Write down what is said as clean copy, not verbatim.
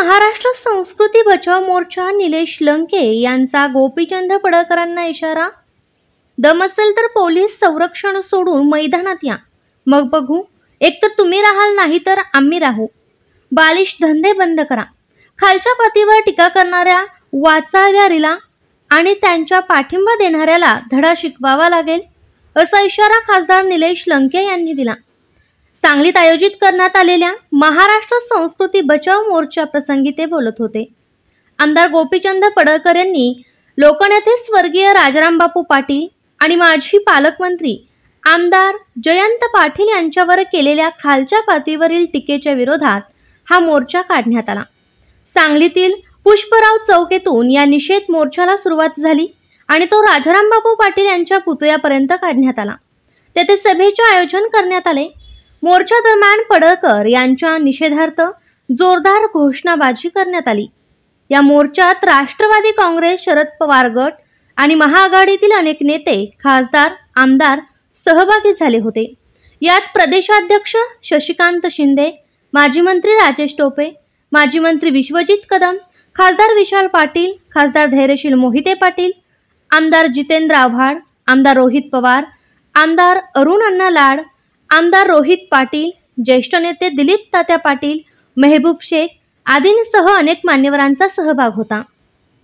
महाराष्ट्र संस्कृती बचाव मोर्चा निलेश लंके यांचा गोपीचंद पडळकरांना इशारा। दम असेल तर पोलीस संरक्षण सोडून मैदानात या, मग बघू, एक तर तुम्ही राहाल नाही तर आम्ही राहू। बालिश धंदे बंद करा। खालच्या पातळीवर टीका करणाऱ्या वाचाव्यारीला आणि त्यांच्या पाठिंबा देणाऱ्याला धडा शिकवावा लागेल, असा इशारा खासदार निलेश लंके यांनी दिला। सांगलीत आयोजित करण्यात आलेल्या महाराष्ट्र संस्कृती बचाव मोर्चा प्रसंगी ते बोलत होते। आमदार गोपीचंद पडळकर यांनी लोकनेते स्वर्गीय राजारामबापू पाटील आणि माजी पालकमंत्री आमदार जयंत पाटील यांच्यावर केलेल्या खालच्या पातळीवरील टीकेच्या विरोधात हा मोर्चा काढण्यात आला। सांगलीतील पुष्पराव चौक येथून या निषेध मोर्चाला सुरुवात झाली आणि तो राजारामबापू पाटील यांच्या पुतळ्यापर्यंत काढण्यात आला। तेथे सभेचे आयोजन करण्यात आले। मोर्चा दरम्यान पडळकर यांच्या निषेधार्थ जोरदार घोषणाबाजी करण्यात आली। या मोर्चात राष्ट्रवादी काँग्रेस, शरद पवार गट आणि महाआघाडीतील अनेक नेते, खासदार, आमदार सहभागी झाले होते। यात प्रदेशाध्यक्ष शशिकांत शिंदे, माजी मंत्री राजेश टोपे, माजी मंत्री विश्वजित कदम, खासदार विशाल पाटील, खासदार धैर्यशील मोहिते पाटील, आमदार जितेंद्र आव्हाड, आमदार रोहित पवार, आमदार अरुण अण्णा लाड, आमदार रोहित पाटील, ज्येष्ठ नेते दिलीप तात्या पाटील, मेहबूब शेख आदींसह अनेक मान्यवरांचा सहभाग होता।